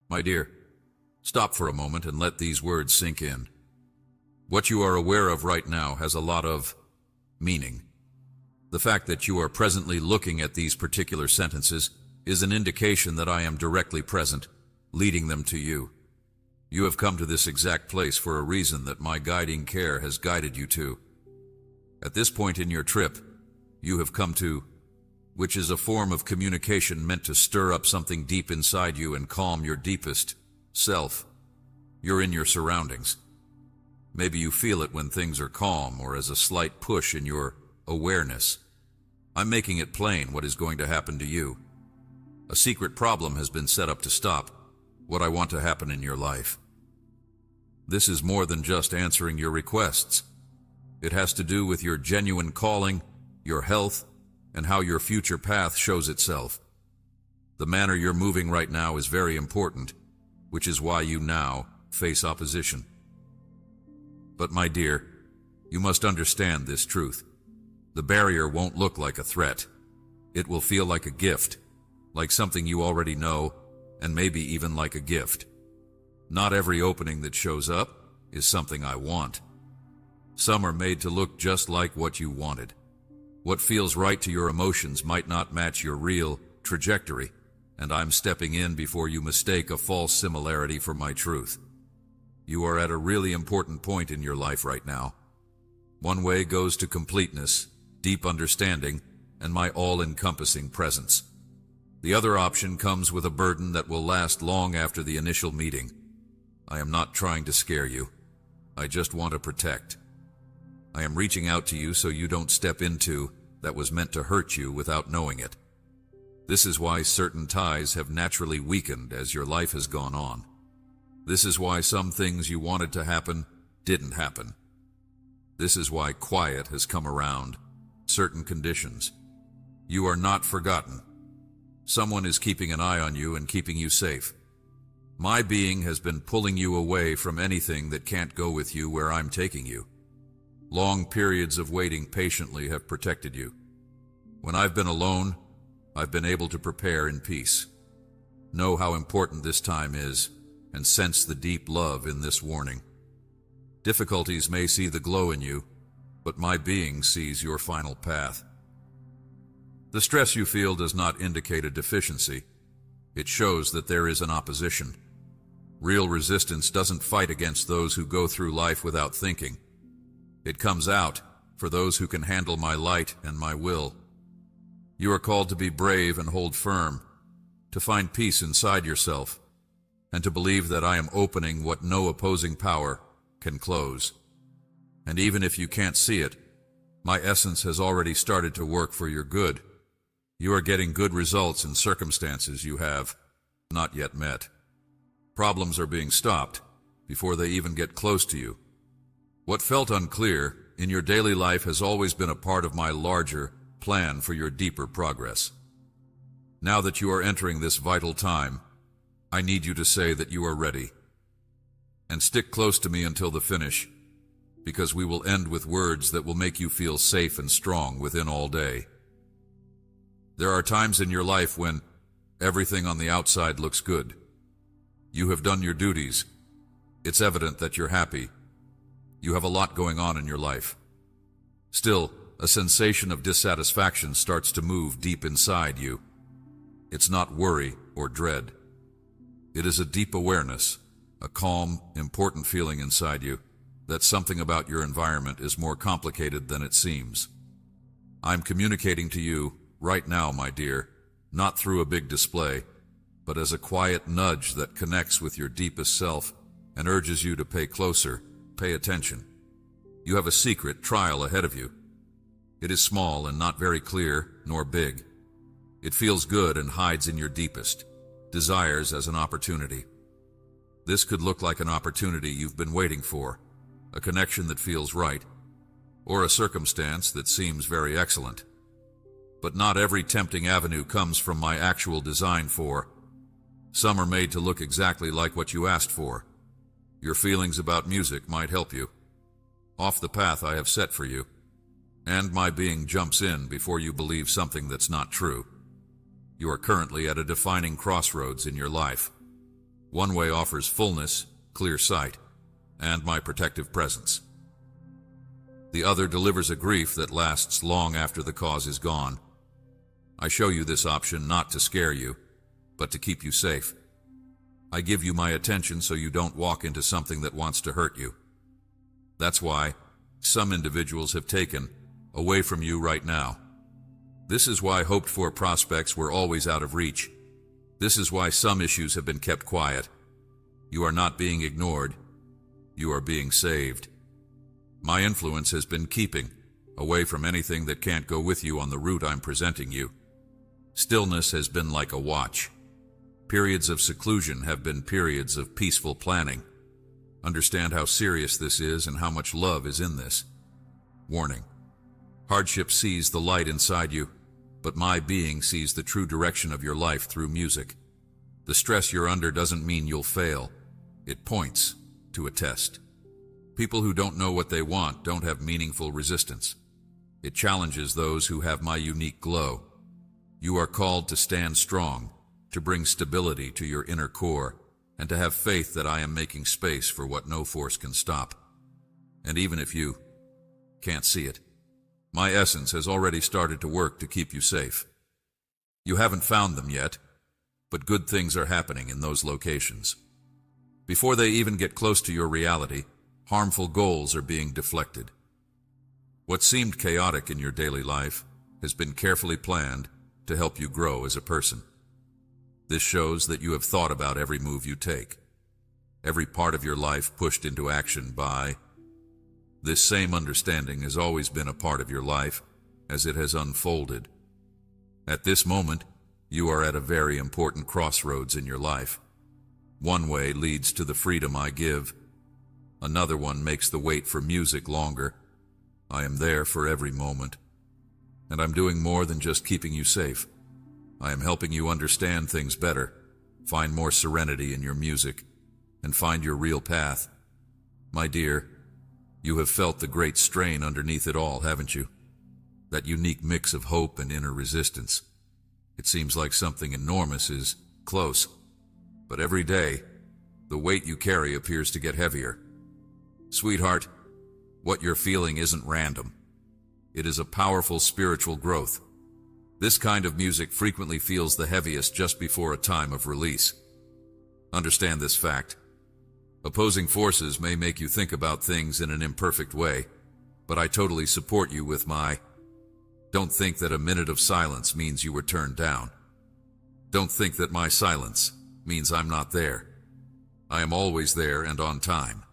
My dear, stop for a moment and let these words sink in. What you are aware of right now has a lot of meaning. The fact that you are presently looking at these particular sentences is an indication that I am directly present, leading them to you. You have come to this exact place for a reason that my guiding care has guided you to. At this point in your trip, you have come to, which is a form of communication meant to stir up something deep inside you and calm your deepest self. You're in your surroundings. Maybe you feel it when things are calm or as a slight push in your awareness. I'm making it plain what is going to happen to you. A secret problem has been set up to stop what I want to happen in your life. This is more than just answering your requests. It has to do with your genuine calling, your health, and how your future path shows itself. The manner you're moving right now is very important, which is why you now face opposition. But my dear, you must understand this truth. The barrier won't look like a threat. It will feel like a gift, like something you already know, and maybe even like a gift. Not every opening that shows up is something I want. Some are made to look just like what you wanted. What feels right to your emotions might not match your real trajectory, and I'm stepping in before you mistake a false similarity for my truth. You are at a really important point in your life right now. One way goes to completeness, deep understanding, and my all-encompassing presence. The other option comes with a burden that will last long after the initial meeting. I am not trying to scare you. I just want to protect. I am reaching out to you so you don't step into that was meant to hurt you without knowing it. This is why certain ties have naturally weakened as your life has gone on. This is why some things you wanted to happen didn't happen. This is why quiet has come around certain conditions. You are not forgotten. Someone is keeping an eye on you and keeping you safe. My being has been pulling you away from anything that can't go with you where I'm taking you. Long periods of waiting patiently have protected you. When I've been alone, I've been able to prepare in peace. Know how important this time is, and sense the deep love in this warning. Difficulties may see the glow in you, but my being sees your final path. The stress you feel does not indicate a deficiency. It shows that there is an opposition. Real resistance doesn't fight against those who go through life without thinking. It comes out for those who can handle my light and my will. You are called to be brave and hold firm, to find peace inside yourself, and to believe that I am opening what no opposing power can close. And even if you can't see it, my essence has already started to work for your good. You are getting good results in circumstances you have not yet met. Problems are being stopped before they even get close to you. What felt unclear in your daily life has always been a part of my larger plan for your deeper progress. Now that you are entering this vital time, I need you to say that you are ready. And stick close to me until the finish, because we will end with words that will make you feel safe and strong within all day. There are times in your life when everything on the outside looks good. You have done your duties. It's evident that you're happy. You have a lot going on in your life. Still, a sensation of dissatisfaction starts to move deep inside you. It's not worry or dread. It is a deep awareness, a calm, important feeling inside you that something about your environment is more complicated than it seems. I'm communicating to you right now, my dear, not through a big display, but as a quiet nudge that connects with your deepest self and urges you to pay closer, pay attention. You have a secret trial ahead of you. It is small and not very clear, nor big. It feels good and hides in your deepest desires as an opportunity. This could look like an opportunity you've been waiting for, a connection that feels right, or a circumstance that seems very excellent. But not every tempting avenue comes from my actual design for. Some are made to look exactly like what you asked for. Your feelings about music might help you. Off the path I have set for you. And my being jumps in before you believe something that's not true. You are currently at a defining crossroads in your life. One way offers fullness, clear sight, and my protective presence. The other delivers a grief that lasts long after the cause is gone. I show you this option not to scare you, but to keep you safe. I give you my attention so you don't walk into something that wants to hurt you. That's why some individuals have taken away from you right now. This is why hoped-for prospects were always out of reach. This is why some issues have been kept quiet. You are not being ignored. You are being saved. My influence has been keeping away from anything that can't go with you on the route I'm presenting you. Stillness has been like a watch. Periods of seclusion have been periods of peaceful planning. Understand how serious this is and how much love is in this. Warning. Hardship sees the light inside you, but my being sees the true direction of your life through music. The stress you're under doesn't mean you'll fail. It points to a test. People who don't know what they want don't have meaningful resistance. It challenges those who have my unique glow. You are called to stand strong, to bring stability to your inner core, and to have faith that I am making space for what no force can stop. And even if you can't see it, my essence has already started to work to keep you safe. You haven't found them yet, but good things are happening in those locations. Before they even get close to your reality, harmful goals are being deflected. What seemed chaotic in your daily life has been carefully planned to help you grow as a person. This shows that you have thought about every move you take, every part of your life pushed into action by. This same understanding has always been a part of your life as it has unfolded. At this moment, you are at a very important crossroads in your life. One way leads to the freedom I give. Another one makes the wait for music longer. I am there for every moment. And I'm doing more than just keeping you safe. I am helping you understand things better, find more serenity in your music, and find your real path. My dear, you have felt the great strain underneath it all, haven't you? That unique mix of hope and inner resistance. It seems like something enormous is close, but every day, the weight you carry appears to get heavier. Sweetheart, what you're feeling isn't random. It is a powerful spiritual growth. This kind of music frequently feels the heaviest just before a time of release. Understand this fact. Opposing forces may make you think about things in an imperfect way, but I totally support you with my. Don't think that a minute of silence means you were turned down. Don't think that my silence means I'm not there. I am always there and on time.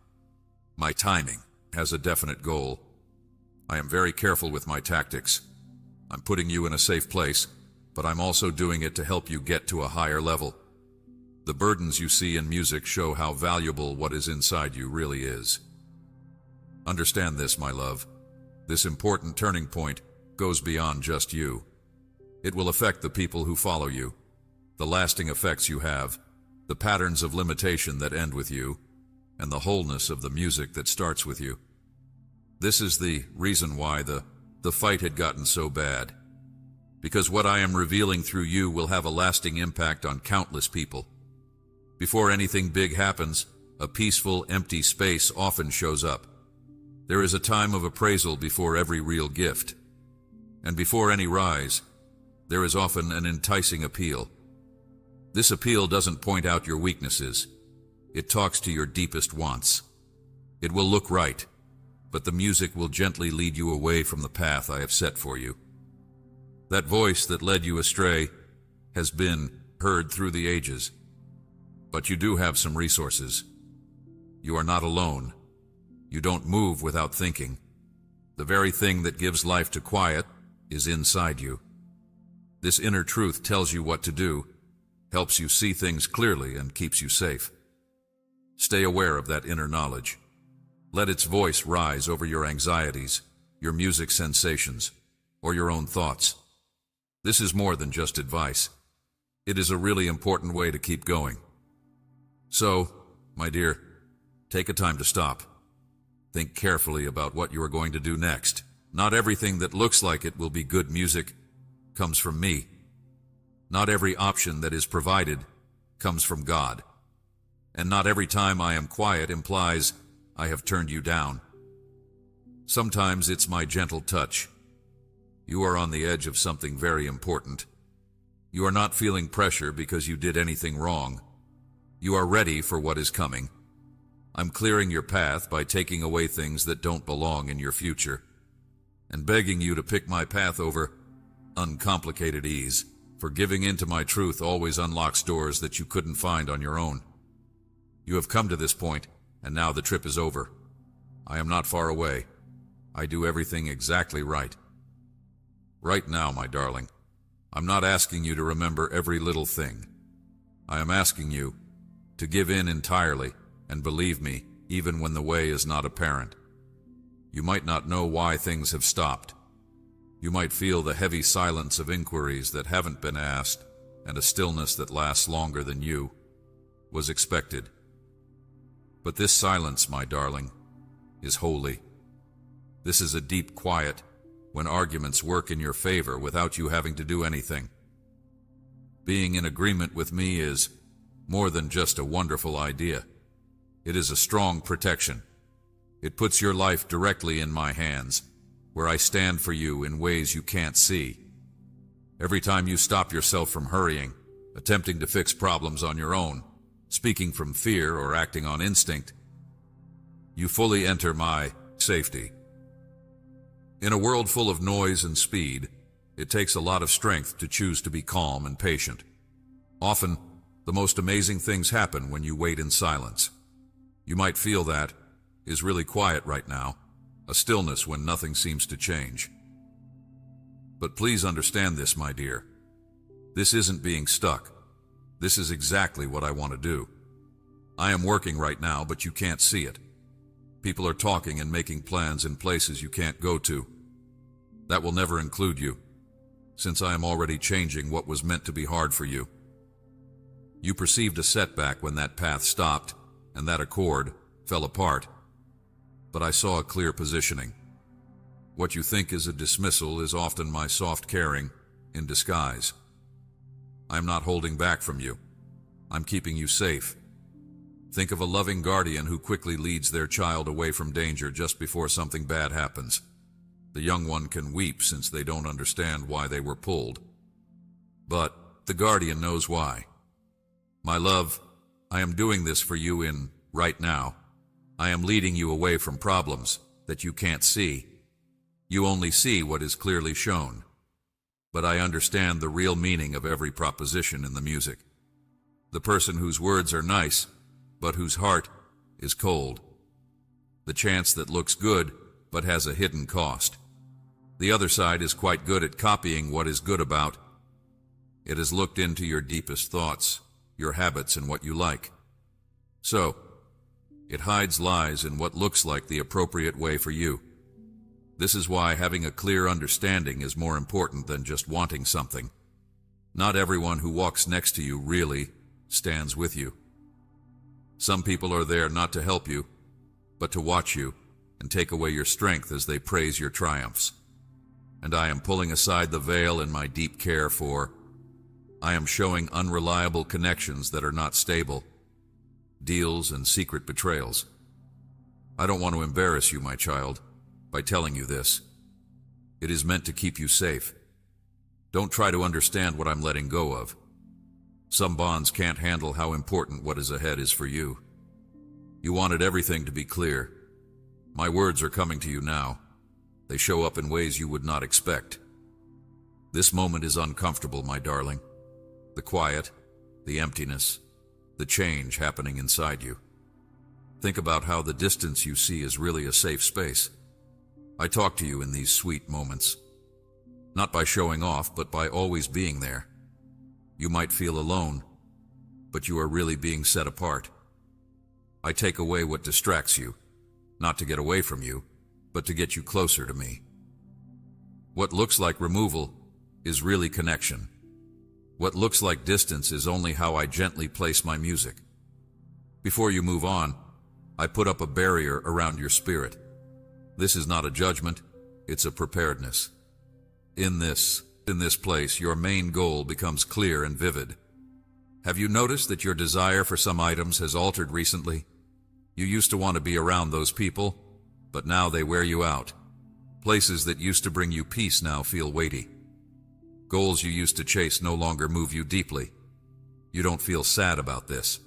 My timing has a definite goal. I am very careful with my tactics. I'm putting you in a safe place, but I'm also doing it to help you get to a higher level. The burdens you see in music show how valuable what is inside you really is. Understand this, my love. This important turning point goes beyond just you. It will affect the people who follow you, the lasting effects you have, the patterns of limitation that end with you, and the wholeness of the music that starts with you. This is the reason why the fight had gotten so bad. Because what I am revealing through you will have a lasting impact on countless people. Before anything big happens, a peaceful, empty space often shows up. There is a time of appraisal before every real gift. And before any rise, there is often an enticing appeal. This appeal doesn't point out your weaknesses. It talks to your deepest wants. It will look right, but the music will gently lead you away from the path I have set for you. That voice that led you astray has been heard through the ages. But you do have some resources. You are not alone. You don't move without thinking. The very thing that gives life to quiet is inside you. This inner truth tells you what to do, helps you see things clearly, and keeps you safe. Stay aware of that inner knowledge. Let its voice rise over your anxieties, your music sensations, or your own thoughts. This is more than just advice. It is a really important way to keep going. So, my dear, take a time to stop. Think carefully about what you are going to do next. Not everything that looks like it will be good music comes from me. Not every option that is provided comes from God. And not every time I am quiet implies I have turned you down. Sometimes it's my gentle touch. You are on the edge of something very important. You are not feeling pressure because you did anything wrong. You are ready for what is coming. I'm clearing your path by taking away things that don't belong in your future, and begging you to pick my path over uncomplicated ease, for giving in to my truth always unlocks doors that you couldn't find on your own. You have come to this point, and now the trip is over. I am not far away. I do everything exactly right. Right now, my darling, I'm not asking you to remember every little thing. I am asking you to give in entirely and believe me, even when the way is not apparent. You might not know why things have stopped. You might feel the heavy silence of inquiries that haven't been asked and a stillness that lasts longer than you was expected. But this silence, my darling, is holy. This is a deep quiet when arguments work in your favor without you having to do anything. Being in agreement with me is more than just a wonderful idea. It is a strong protection. It puts your life directly in my hands, where I stand for you in ways you can't see. Every time you stop yourself from hurrying, attempting to fix problems on your own, speaking from fear or acting on instinct, you fully enter my safety. In a world full of noise and speed, it takes a lot of strength to choose to be calm and patient. Often, the most amazing things happen when you wait in silence. You might feel that is really quiet right now, a stillness when nothing seems to change. But please understand this, my dear. This isn't being stuck. This is exactly what I want to do. I am working right now, but you can't see it. People are talking and making plans in places you can't go to. That will never include you, since I am already changing what was meant to be hard for you. You perceived a setback when that path stopped and that accord fell apart, but I saw a clear positioning. What you think is a dismissal is often my soft caring in disguise. I'm not holding back from you. I'm keeping you safe. Think of a loving guardian who quickly leads their child away from danger just before something bad happens. The young one can weep since they don't understand why they were pulled. But the guardian knows why. My love, I am doing this for you right now. I am leading you away from problems that you can't see. You only see what is clearly shown. But I understand the real meaning of every proposition in the music. The person whose words are nice, but whose heart is cold. The chance that looks good, but has a hidden cost. The other side is quite good at copying what is good about. It has looked into your deepest thoughts, your habits, and what you like. So, it hides lies in what looks like the appropriate way for you. This is why having a clear understanding is more important than just wanting something. Not everyone who walks next to you really stands with you. Some people are there not to help you, but to watch you and take away your strength as they praise your triumphs. And I am pulling aside the veil in my deep care for, I am showing unreliable connections that are not stable, deals and secret betrayals. I don't want to embarrass you, my child, by telling you this. It is meant to keep you safe. Don't try to understand what I'm letting go of. Some bonds can't handle how important what is ahead is for you. You wanted everything to be clear. My words are coming to you now. They show up in ways you would not expect. This moment is uncomfortable, my darling. The quiet, the emptiness, the change happening inside you. Think about how the distance you see is really a safe space. I talk to you in these sweet moments. Not by showing off, but by always being there. You might feel alone, but you are really being set apart. I take away what distracts you, not to get away from you, but to get you closer to me. What looks like removal is really connection. What looks like distance is only how I gently place my music. Before you move on, I put up a barrier around your spirit. This is not a judgment, it's a preparedness. In this place, your main goal becomes clear and vivid. Have you noticed that your desire for some items has altered recently? You used to want to be around those people, but now they wear you out. Places that used to bring you peace now feel weighty. Goals you used to chase no longer move you deeply. You don't feel sad about this.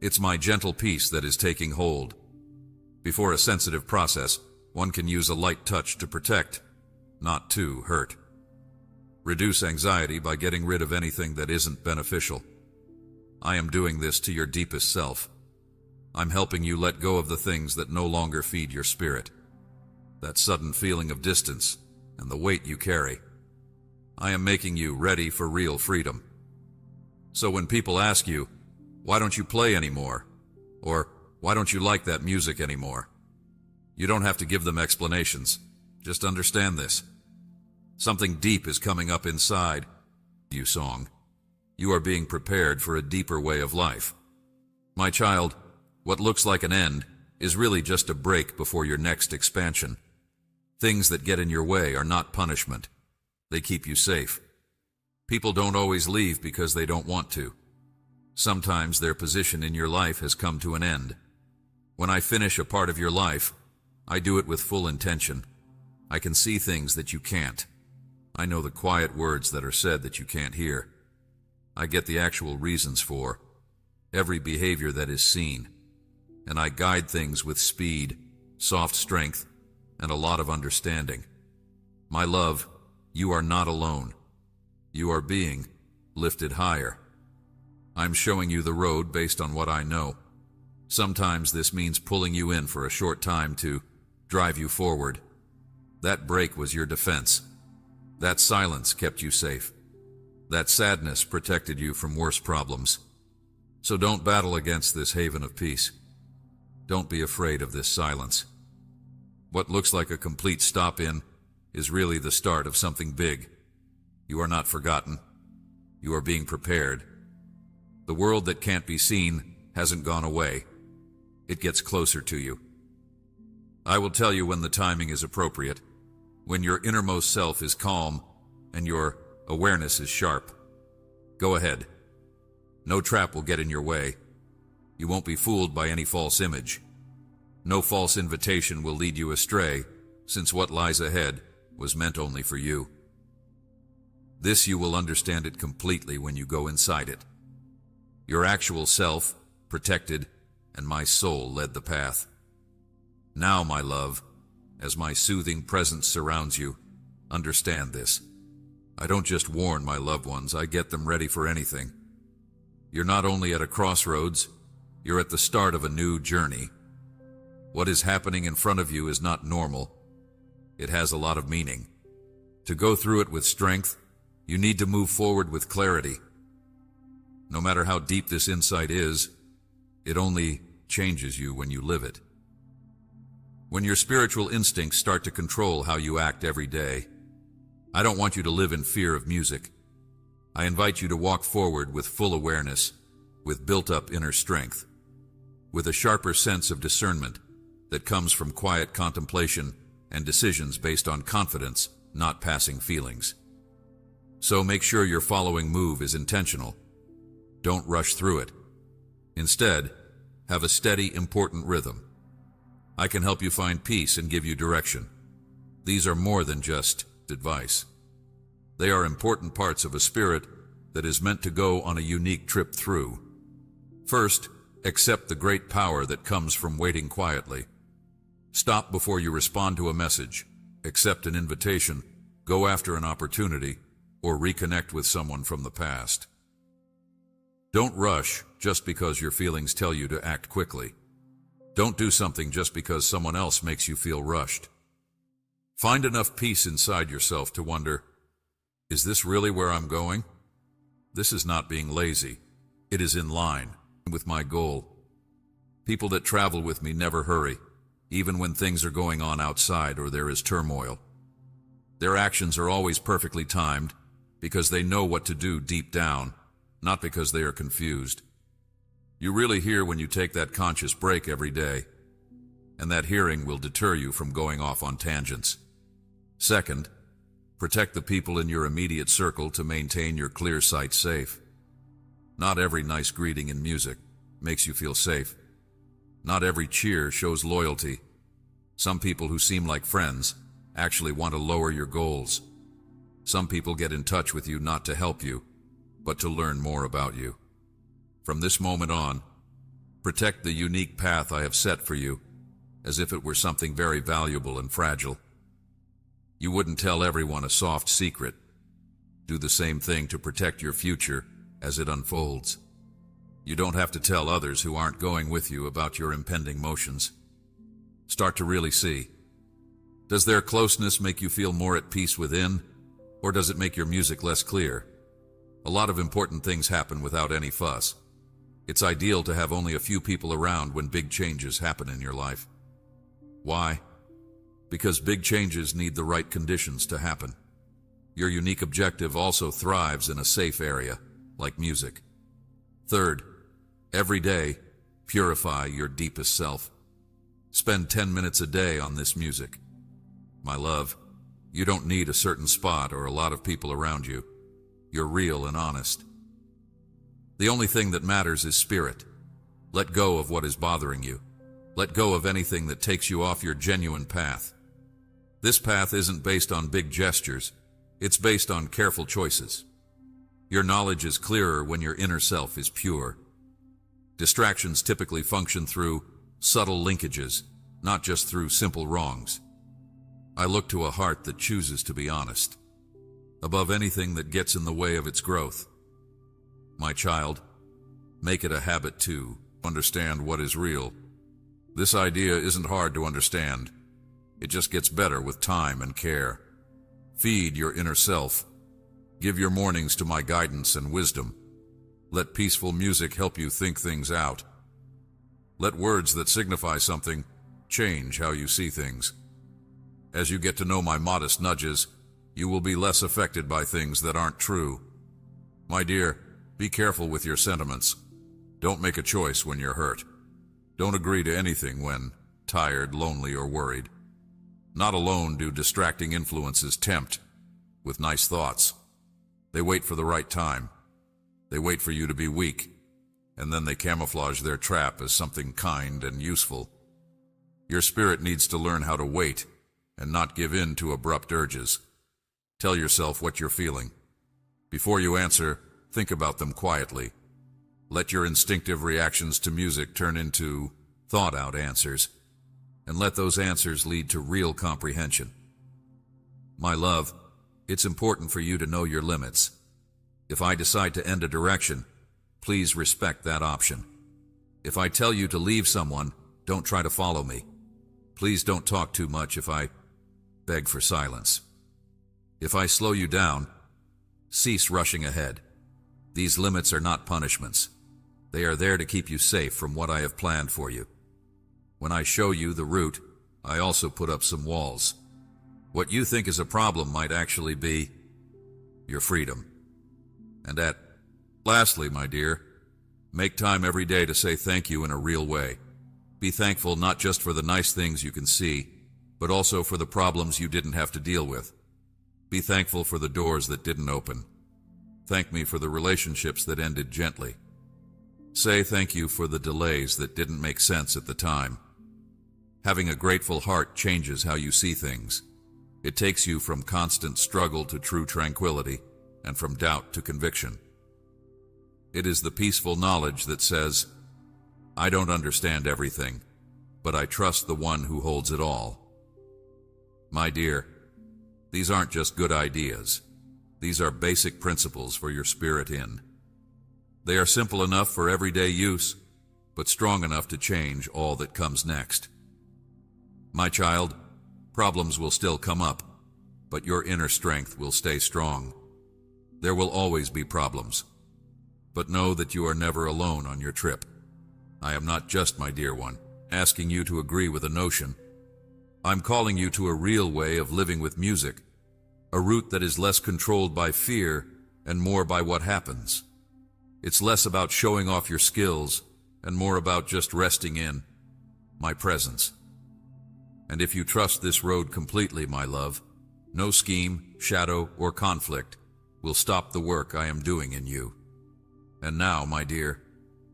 It's my gentle peace that is taking hold. Before a sensitive process, one can use a light touch to protect, not to hurt. Reduce anxiety by getting rid of anything that isn't beneficial. I am doing this to your deepest self. I'm helping you let go of the things that no longer feed your spirit. That sudden feeling of distance and the weight you carry. I am making you ready for real freedom. So when people ask you, why don't you play anymore? Or why don't you like that music anymore? You don't have to give them explanations. Just understand this. Something deep is coming up inside you, song. You are being prepared for a deeper way of life. My child, what looks like an end is really just a break before your next expansion. Things that get in your way are not punishment. They keep you safe. People don't always leave because they don't want to. Sometimes their position in your life has come to an end. When I finish a part of your life, I do it with full intention. I can see things that you can't. I know the quiet words that are said that you can't hear. I get the actual reasons for every behavior that is seen. And I guide things with speed, soft strength, and a lot of understanding. My love, you are not alone. You are being lifted higher. I'm showing you the road based on what I know. Sometimes this means pulling you in for a short time to drive you forward. That break was your defense. That silence kept you safe. That sadness protected you from worse problems. So don't battle against this haven of peace. Don't be afraid of this silence. What looks like a complete stop-in is really the start of something big. You are not forgotten. You are being prepared. The world that can't be seen hasn't gone away. It gets closer to you. I will tell you when the timing is appropriate, when your innermost self is calm and your awareness is sharp. Go ahead. No trap will get in your way. You won't be fooled by any false image. No false invitation will lead you astray, since what lies ahead was meant only for you. This you will understand it completely when you go inside it. Your actual self, protected, and my soul led the path. Now, my love, as my soothing presence surrounds you, understand this. I don't just warn my loved ones, I get them ready for anything. You're not only at a crossroads, you're at the start of a new journey. What is happening in front of you is not normal. It has a lot of meaning. To go through it with strength, you need to move forward with clarity. No matter how deep this insight is, it only changes you when you live it. When your spiritual instincts start to control how you act every day, I don't want you to live in fear of music. I invite you to walk forward with full awareness, with built-up inner strength, with a sharper sense of discernment that comes from quiet contemplation and decisions based on confidence, not passing feelings. So make sure your following move is intentional. Don't rush through it. Instead, have a steady, important rhythm. I can help you find peace and give you direction. These are more than just advice. They are important parts of a spirit that is meant to go on a unique trip through. First, accept the great power that comes from waiting quietly. Stop before you respond to a message, accept an invitation, go after an opportunity, or reconnect with someone from the past. Don't rush just because your feelings tell you to act quickly. Don't do something just because someone else makes you feel rushed. Find enough peace inside yourself to wonder, is this really where I'm going? This is not being lazy. It is in line with my goal. People that travel with me never hurry, even when things are going on outside or there is turmoil. Their actions are always perfectly timed because they know what to do deep down, not because they are confused. You really hear when you take that conscious break every day, and that hearing will deter you from going off on tangents. Second, protect the people in your immediate circle to maintain your clear sight safe. Not every nice greeting in music makes you feel safe. Not every cheer shows loyalty. Some people who seem like friends actually want to lower your goals. Some people get in touch with you not to help you, but to learn more about you. From this moment on, protect the unique path I have set for you as if it were something very valuable and fragile. You wouldn't tell everyone a soft secret. Do the same thing to protect your future as it unfolds. You don't have to tell others who aren't going with you about your impending motions. Start to really see. Does their closeness make you feel more at peace within, or does it make your music less clear? A lot of important things happen without any fuss. It's ideal to have only a few people around when big changes happen in your life. Why? Because big changes need the right conditions to happen. Your unique objective also thrives in a safe area, like music. Third, every day, purify your deepest self. Spend 10 minutes a day on this music. My love, you don't need a certain spot or a lot of people around you. You're real and honest. The only thing that matters is spirit. Let go of what is bothering you. Let go of anything that takes you off your genuine path. This path isn't based on big gestures. It's based on careful choices. Your knowledge is clearer when your inner self is pure. Distractions typically function through subtle linkages, not just through simple wrongs. I look to a heart that chooses to be honest, above anything that gets in the way of its growth. My child, make it a habit to understand what is real. This idea isn't hard to understand. It just gets better with time and care. Feed your inner self. Give your mornings to my guidance and wisdom. Let peaceful music help you think things out. Let words that signify something change how you see things. As you get to know my modest nudges, you will be less affected by things that aren't true. My dear, be careful with your sentiments. Don't make a choice when you're hurt. Don't agree to anything when tired, lonely, or worried. Not alone do distracting influences tempt with nice thoughts. They wait for the right time. They wait for you to be weak, and then they camouflage their trap as something kind and useful. Your spirit needs to learn how to wait and not give in to abrupt urges. Tell yourself what you're feeling. Before you answer, think about them quietly. Let your instinctive reactions to music turn into thought-out answers, and let those answers lead to real comprehension. My love, it's important for you to know your limits. If I decide to end a direction, please respect that option. If I tell you to leave someone, don't try to follow me. Please don't talk too much if I beg for silence. If I slow you down, cease rushing ahead. These limits are not punishments. They are there to keep you safe from what I have planned for you. When I show you the route, I also put up some walls. What you think is a problem might actually be your freedom. And lastly, my dear, make time every day to say thank you in a real way. Be thankful not just for the nice things you can see, but also for the problems you didn't have to deal with. Be thankful for the doors that didn't open. Thank me for the relationships that ended gently. Say thank you for the delays that didn't make sense at the time. Having a grateful heart changes how you see things. It takes you from constant struggle to true tranquility, and from doubt to conviction. It is the peaceful knowledge that says, I don't understand everything, but I trust the one who holds it all. My dear, these aren't just good ideas. These are basic principles for your spirit in. They are simple enough for everyday use, but strong enough to change all that comes next. My child, problems will still come up, but your inner strength will stay strong. There will always be problems, but know that you are never alone on your trip. I am not just, my dear one, asking you to agree with a notion. I'm calling you to a real way of living with music, a route that is less controlled by fear and more by what happens. It's less about showing off your skills and more about just resting in my presence. And if you trust this road completely, my love, no scheme, shadow, or conflict will stop the work I am doing in you. And now, my dear,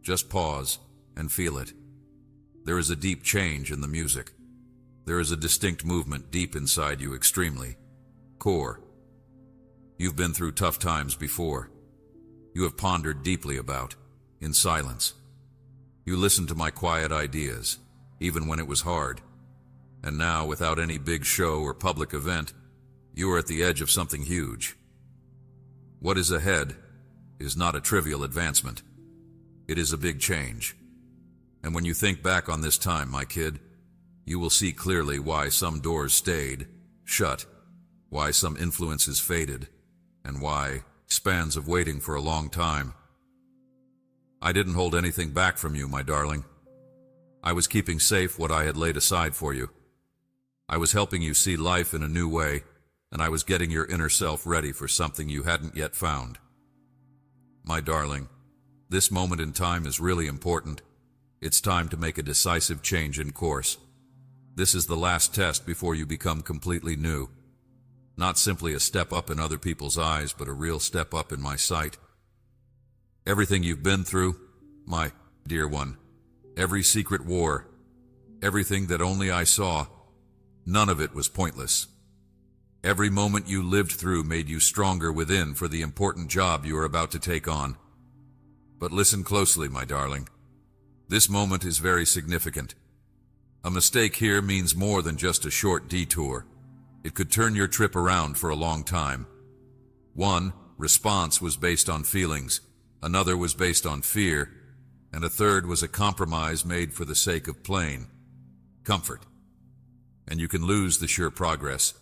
just pause and feel it. There is a deep change in the music. There is a distinct movement deep inside you, extremely core. You've been through tough times before. You have pondered deeply about, in silence. You listened to my quiet ideas, even when it was hard. And now, without any big show or public event, you are at the edge of something huge. What is ahead is not a trivial advancement. It is a big change. And when you think back on this time, my kid, you will see clearly why some doors stayed shut, why some influences faded, and why spans of waiting for a long time. I didn't hold anything back from you, my darling. I was keeping safe what I had laid aside for you. I was helping you see life in a new way, and I was getting your inner self ready for something you hadn't yet found. My darling, this moment in time is really important. It's time to make a decisive change in course. This is the last test before you become completely new. Not simply a step up in other people's eyes, but a real step up in my sight. Everything you've been through, my dear one, every secret war, everything that only I saw, none of it was pointless. Every moment you lived through made you stronger within for the important job you are about to take on. But listen closely, my darling. This moment is very significant. A mistake here means more than just a short detour. It could turn your trip around for a long time. One response was based on feelings, another was based on fear, and a third was a compromise made for the sake of plain comfort. And you can lose the sure progress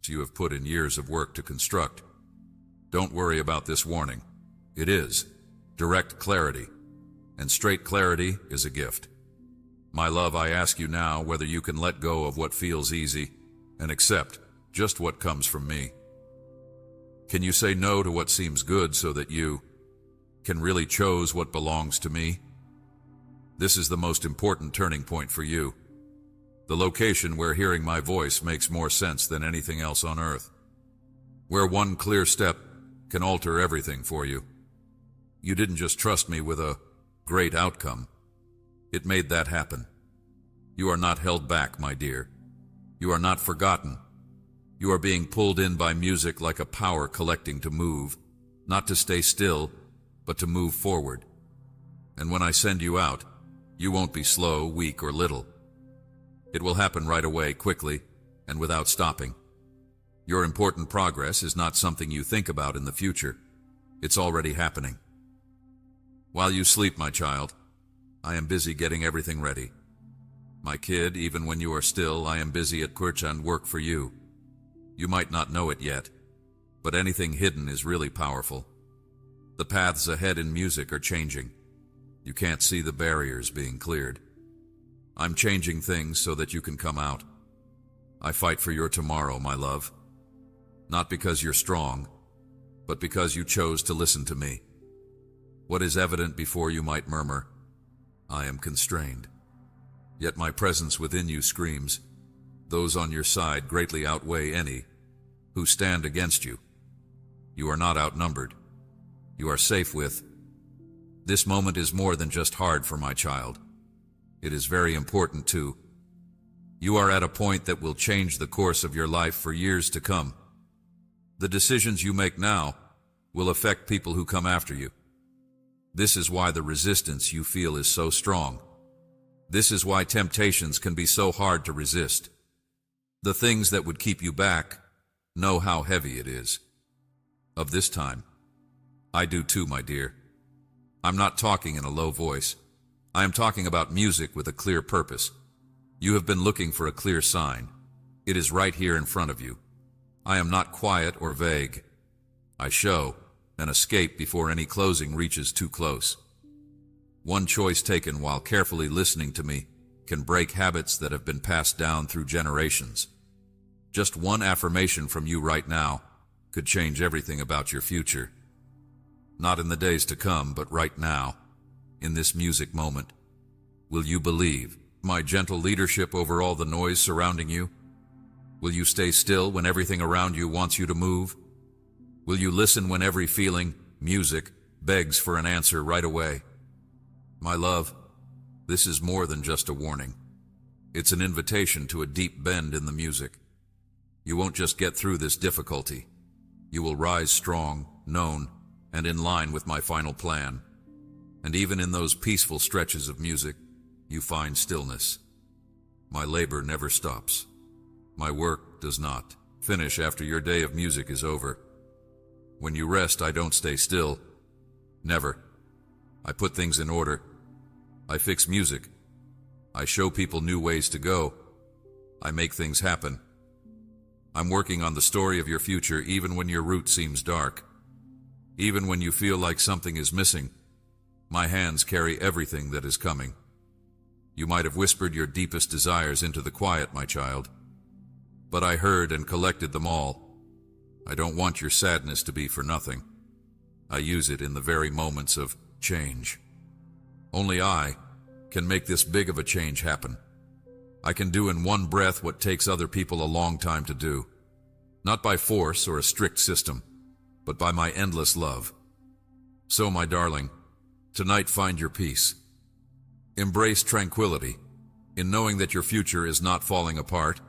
you have put in years of work to construct. Don't worry about this warning. It is direct clarity, and straight clarity is a gift. My love, I ask you now whether you can let go of what feels easy and accept just what comes from me. Can you say no to what seems good so that you can really choose what belongs to me? This is the most important turning point for you. The location where hearing my voice makes more sense than anything else on earth. Where one clear step can alter everything for you. You didn't just trust me with a great outcome. It made that happen. You are not held back, my dear. You are not forgotten. You are being pulled in by music like a power collecting to move, not to stay still, but to move forward. And when I send you out, you won't be slow, weak, or little. It will happen right away, quickly, and without stopping. Your important progress is not something you think about in the future. It's already happening. While you sleep, my child, I am busy getting everything ready. My kid, even when you are still, I am busy at Kurchan work for you. You might not know it yet, but anything hidden is really powerful. The paths ahead in music are changing. You can't see the barriers being cleared. I'm changing things so that you can come out. I fight for your tomorrow, my love. Not because you're strong, but because you chose to listen to me. What is evident before you might murmur, I am constrained. Yet my presence within you screams, those on your side greatly outweigh any who stand against you. You are not outnumbered. You are safe with. This moment is more than just hard for my child. It is very important too. You are at a point that will change the course of your life for years to come. The decisions you make now will affect people who come after you. This is why the resistance you feel is so strong. This is why temptations can be so hard to resist. The things that would keep you back know how heavy it is. Of this time, I do too, my dear. I'm not talking in a low voice. I am talking about music with a clear purpose. You have been looking for a clear sign. It is right here in front of you. I am not quiet or vague. I show an escape before any closing reaches too close. One choice taken while carefully listening to me can break habits that have been passed down through generations. Just one affirmation from you right now could change everything about your future. Not in the days to come, but right now, in this music moment. Will you believe my gentle leadership over all the noise surrounding you? Will you stay still when everything around you wants you to move? Will you listen when every feeling, music, begs for an answer right away. My love, this is more than just a warning. It's an invitation to a deep bend in the music. You won't just get through this difficulty. You will rise strong, known, and in line with my final plan. And even in those peaceful stretches of music, you find stillness. My labor never stops. My work does not finish after your day of music is over. When you rest, I don't stay still. Never. I put things in order. I fix music. I show people new ways to go. I make things happen. I'm working on the story of your future even when your route seems dark. Even when you feel like something is missing, my hands carry everything that is coming. You might have whispered your deepest desires into the quiet, my child. But I heard and collected them all. I don't want your sadness to be for nothing. I use it in the very moments of change. Only I can make this big of a change happen. I can do in one breath what takes other people a long time to do. Not by force or a strict system, but by my endless love. So, my darling, tonight find your peace. Embrace tranquility in knowing that your future is not falling apart.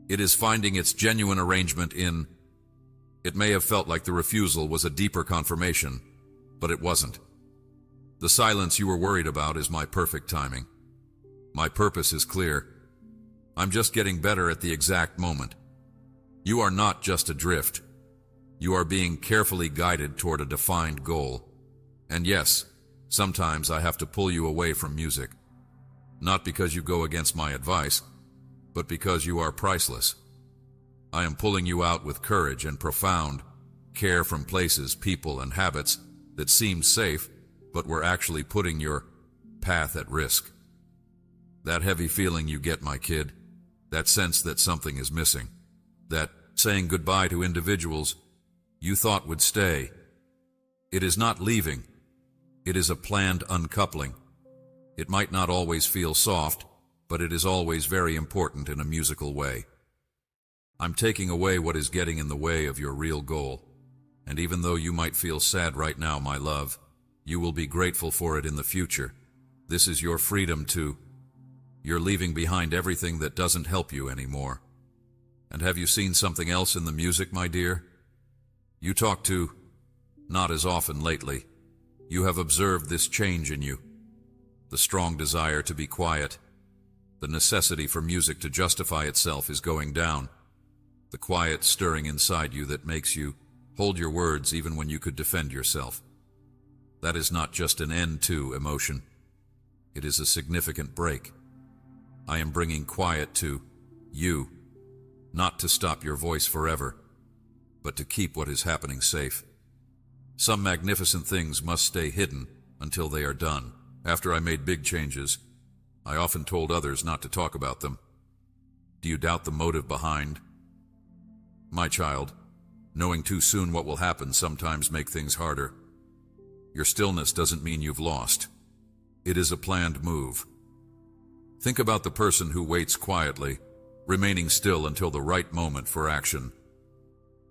It is finding its genuine arrangement in. It may have felt like the refusal was a deeper confirmation, but it wasn't. The silence you were worried about is my perfect timing. My purpose is clear. I'm just getting better at the exact moment. You are not just adrift. You are being carefully guided toward a defined goal. And yes, sometimes I have to pull you away from music. Not because you go against my advice, but because you are priceless. I am pulling you out with courage and profound care from places, people, and habits that seemed safe, but were actually putting your path at risk. That heavy feeling you get, my kid, that sense that something is missing, that saying goodbye to individuals you thought would stay, it is not leaving. It is a planned uncoupling. It might not always feel soft, but it is always very important in a musical way. I'm taking away what is getting in the way of your real goal. And even though you might feel sad right now, my love, you will be grateful for it in the future. This is your freedom to. You're leaving behind everything that doesn't help you anymore. And have you seen something else in the music, my dear? You talk to, not as often lately. You have observed this change in you. The strong desire to be quiet. The necessity for music to justify itself is going down. The quiet stirring inside you that makes you hold your words even when you could defend yourself. That is not just an end to emotion. It is a significant break. I am bringing quiet to you, not to stop your voice forever, but to keep what is happening safe. Some magnificent things must stay hidden until they are done. After I made big changes, I often told others not to talk about them. Do you doubt the motive behind? My child, knowing too soon what will happen sometimes make things harder. Your stillness doesn't mean you've lost. It is a planned move. Think about the person who waits quietly, remaining still until the right moment for action.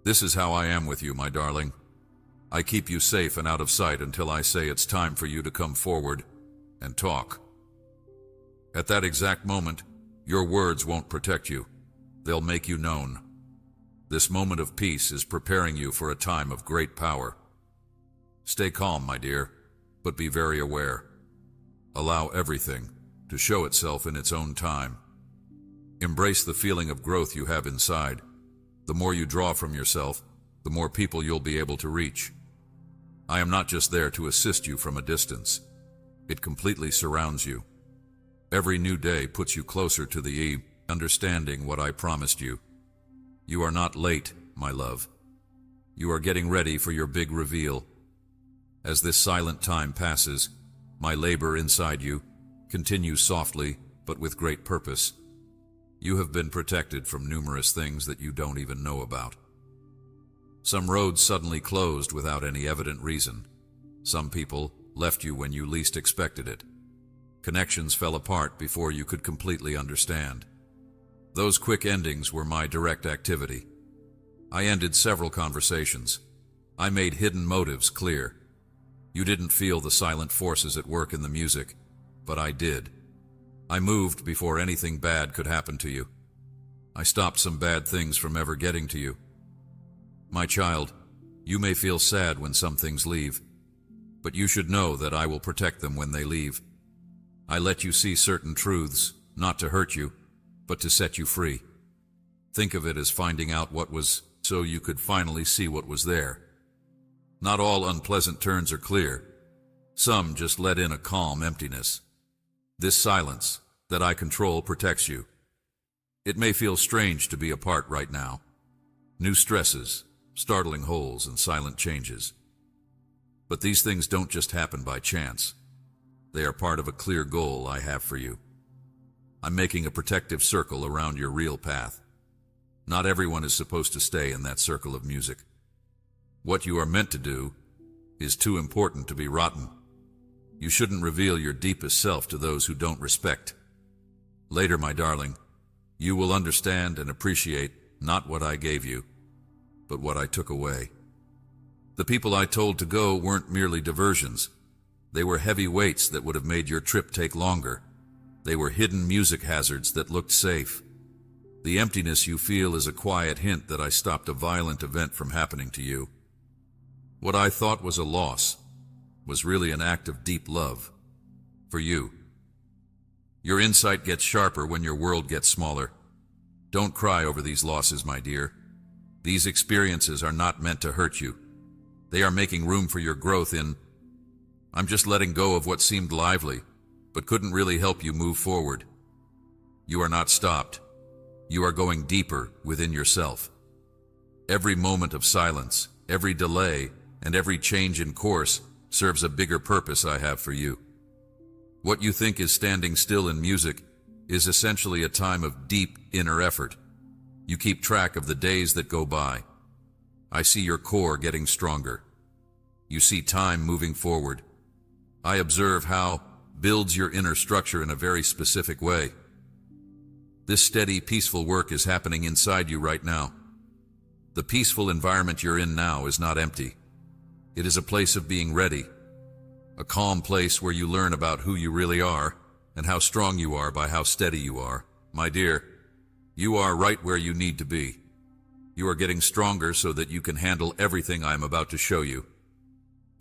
This is how I am with you, my darling. I keep you safe and out of sight until I say it's time for you to come forward and talk. At that exact moment, your words won't protect you. They'll make you known. This moment of peace is preparing you for a time of great power. Stay calm, my dear, but be very aware. Allow everything to show itself in its own time. Embrace the feeling of growth you have inside. The more you draw from yourself, the more people you'll be able to reach. I am not just there to assist you from a distance. It completely surrounds you. Every new day puts you closer to the understanding what I promised you. You are not late, my love. You are getting ready for your big reveal. As this silent time passes, my labor inside you continues softly, but with great purpose. You have been protected from numerous things that you don't even know about. Some roads suddenly closed without any evident reason. Some people left you when you least expected it. Connections fell apart before you could completely understand. Those quick endings were my direct activity. I ended several conversations. I made hidden motives clear. You didn't feel the silent forces at work in the music, but I did. I moved before anything bad could happen to you. I stopped some bad things from ever getting to you. My child, you may feel sad when some things leave, but you should know that I will protect them when they leave. I let you see certain truths, not to hurt you, but to set you free. Think of it as finding out what was, so you could finally see what was there. Not all unpleasant turns are clear. Some just let in a calm emptiness. This silence that I control protects you. It may feel strange to be apart right now. New stresses, startling holes, and silent changes. But these things don't just happen by chance. They are part of a clear goal I have for you. I'm making a protective circle around your real path. Not everyone is supposed to stay in that circle of music. What you are meant to do is too important to be rotten. You shouldn't reveal your deepest self to those who don't respect. Later, my darling, you will understand and appreciate not what I gave you, but what I took away. The people I told to go weren't merely diversions. They were heavy weights that would have made your trip take longer. They were hidden music hazards that looked safe. The emptiness you feel is a quiet hint that I stopped a violent event from happening to you. What I thought was a loss was really an act of deep love for you. Your insight gets sharper when your world gets smaller. Don't cry over these losses, my dear. These experiences are not meant to hurt you. They are making room for your growth in... I'm just letting go of what seemed lively, but couldn't really help you move forward. You are not stopped. You are going deeper within yourself. Every moment of silence, every delay, and every change in course serves a bigger purpose I have for you. What you think is standing still in music is essentially a time of deep inner effort. You keep track of the days that go by. I see your core getting stronger. You see time moving forward. I observe how builds your inner structure in a very specific way. This steady, peaceful work is happening inside you right now. The peaceful environment you're in now is not empty. It is a place of being ready, a calm place where you learn about who you really are and how strong you are by how steady you are. My dear, you are right where you need to be. You are getting stronger so that you can handle everything I am about to show you.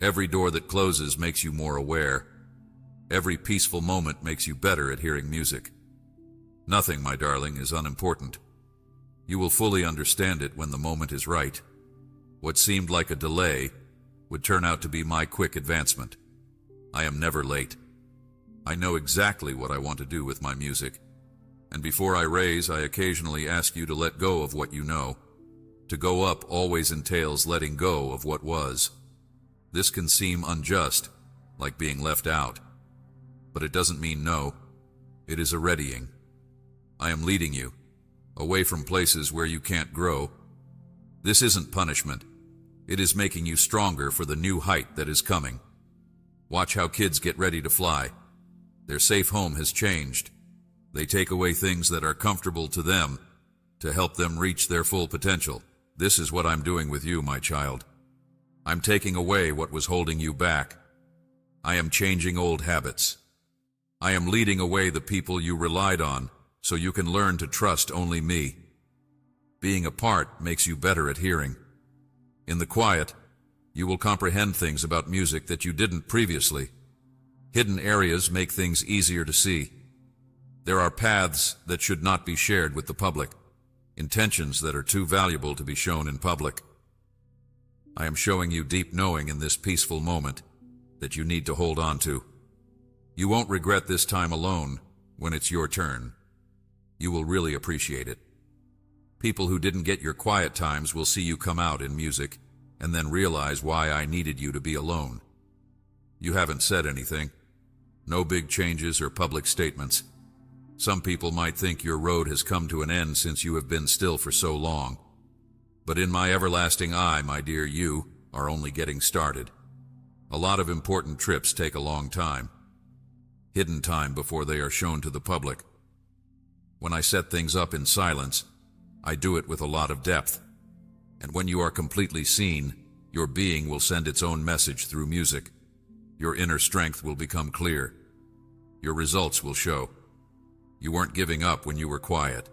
Every door that closes makes you more aware. Every peaceful moment makes you better at hearing music. Nothing, my darling, is unimportant. You will fully understand it when the moment is right. What seemed like a delay would turn out to be my quick advancement. I am never late. I know exactly what I want to do with my music. And before I raise, I occasionally ask you to let go of what you know. To go up always entails letting go of what was. This can seem unjust, like being left out. But it doesn't mean no. It is a readying. I am leading you, away from places where you can't grow. This isn't punishment. It is making you stronger for the new height that is coming. Watch how kids get ready to fly. Their safe home has changed. They take away things that are comfortable to them to help them reach their full potential. This is what I'm doing with you, my child. I'm taking away what was holding you back. I am changing old habits. I am leading away the people you relied on so you can learn to trust only me. Being apart makes you better at hearing. In the quiet, you will comprehend things about music that you didn't previously. Hidden areas make things easier to see. There are paths that should not be shared with the public, intentions that are too valuable to be shown in public. I am showing you deep knowing in this peaceful moment that you need to hold on to. You won't regret this time alone when it's your turn. You will really appreciate it. People who didn't get your quiet times will see you come out in music and then realize why I needed you to be alone. You haven't said anything. No big changes or public statements. Some people might think your road has come to an end since you have been still for so long. But in my everlasting eye, my dear, you are only getting started. A lot of important trips take a long time. Hidden time before they are shown to the public. When I set things up in silence, I do it with a lot of depth. And when you are completely seen, your being will send its own message through music. Your inner strength will become clear. Your results will show. You weren't giving up when you were quiet.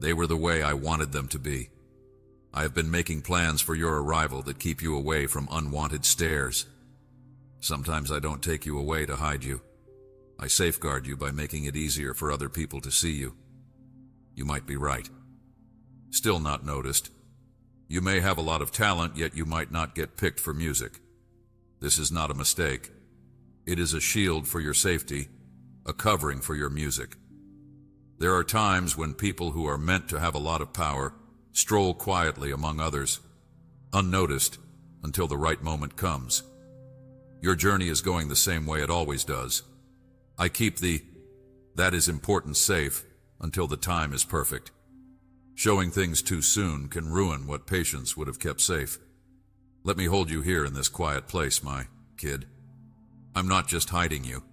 They were the way I wanted them to be. I have been making plans for your arrival that keep you away from unwanted stares. Sometimes I don't take you away to hide you. I safeguard you by making it easier for other people to see you. You might be right. Still not noticed. You may have a lot of talent, yet you might not get picked for music. This is not a mistake. It is a shield for your safety, a covering for your music. There are times when people who are meant to have a lot of power stroll quietly among others, unnoticed until the right moment comes. Your journey is going the same way it always does. I keep that is important safe until the time is perfect. Showing things too soon can ruin what patience would have kept safe. Let me hold you here in this quiet place, my kid. I'm not just hiding you.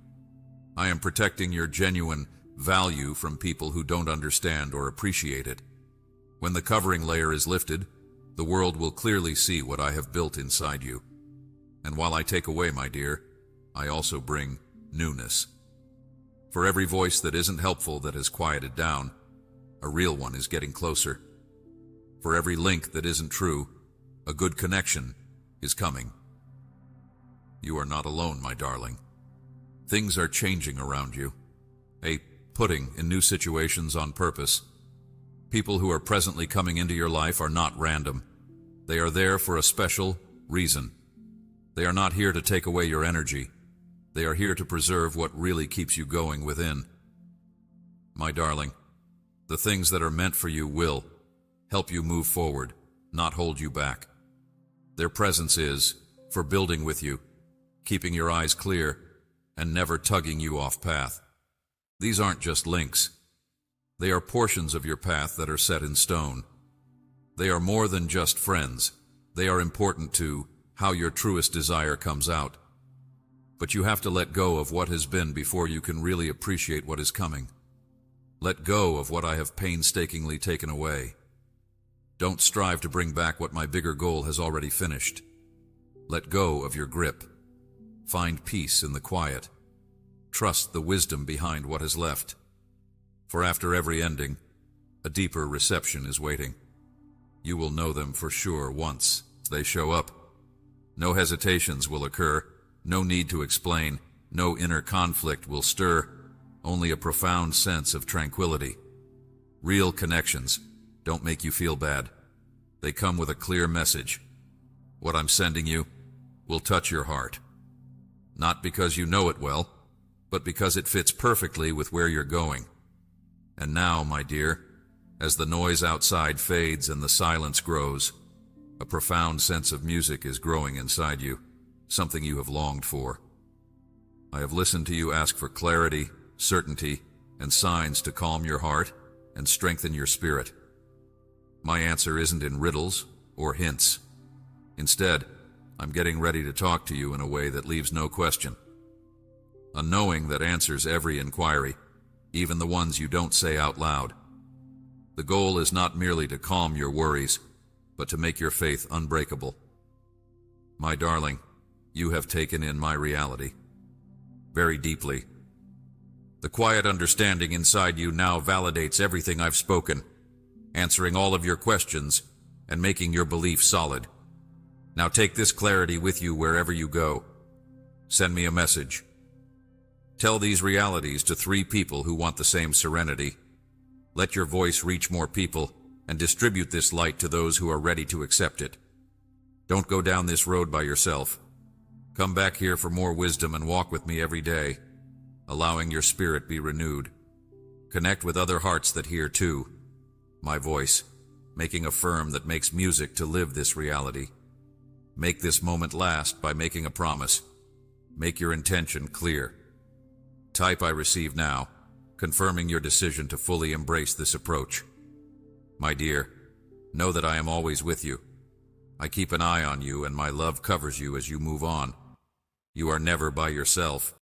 I am protecting your genuine value from people who don't understand or appreciate it. When the covering layer is lifted, the world will clearly see what I have built inside you. And while I take away, my dear, I also bring newness. For every voice that isn't helpful that has quieted down, a real one is getting closer. For every link that isn't true, a good connection is coming. You are not alone, my darling. Things are changing around you. Putting in new situations on purpose. People who are presently coming into your life are not random. They are there for a special reason. They are not here to take away your energy. They are here to preserve what really keeps you going within. My darling, the things that are meant for you will help you move forward, not hold you back. Their presence is for building with you, keeping your eyes clear, and never tugging you off path. These aren't just links. They are portions of your path that are set in stone. They are more than just friends. They are important to how your truest desire comes out. But you have to let go of what has been before you can really appreciate what is coming. Let go of what I have painstakingly taken away. Don't strive to bring back what my bigger goal has already finished. Let go of your grip. Find peace in the quiet. Trust the wisdom behind what is left. For after every ending, a deeper reception is waiting. You will know them for sure once they show up. No hesitations will occur, no need to explain, no inner conflict will stir, only a profound sense of tranquility. Real connections don't make you feel bad. They come with a clear message. What I'm sending you will touch your heart. Not because you know it well, but because it fits perfectly with where you're going. And now, my dear, as the noise outside fades and the silence grows, a profound sense of music is growing inside you, something you have longed for. I have listened to you ask for clarity, certainty, and signs to calm your heart and strengthen your spirit. My answer isn't in riddles or hints. Instead, I'm getting ready to talk to you in a way that leaves no question. A knowing that answers every inquiry, even the ones you don't say out loud. The goal is not merely to calm your worries, but to make your faith unbreakable. My darling, you have taken in my reality very deeply. The quiet understanding inside you now validates everything I've spoken, answering all of your questions and making your belief solid. Now take this clarity with you wherever you go. Send me a message. Tell these realities to 3 people who want the same serenity. Let your voice reach more people and distribute this light to those who are ready to accept it. Don't go down this road by yourself. Come back here for more wisdom and walk with me every day, allowing your spirit be renewed. Connect with other hearts that hear too. My voice, making a firm that makes music to live this reality. Make this moment last by making a promise. Make your intention clear. Type I receive now, confirming your decision to fully embrace this approach. My dear, know that I am always with you. I keep an eye on you and my love covers you as you move on. You are never by yourself.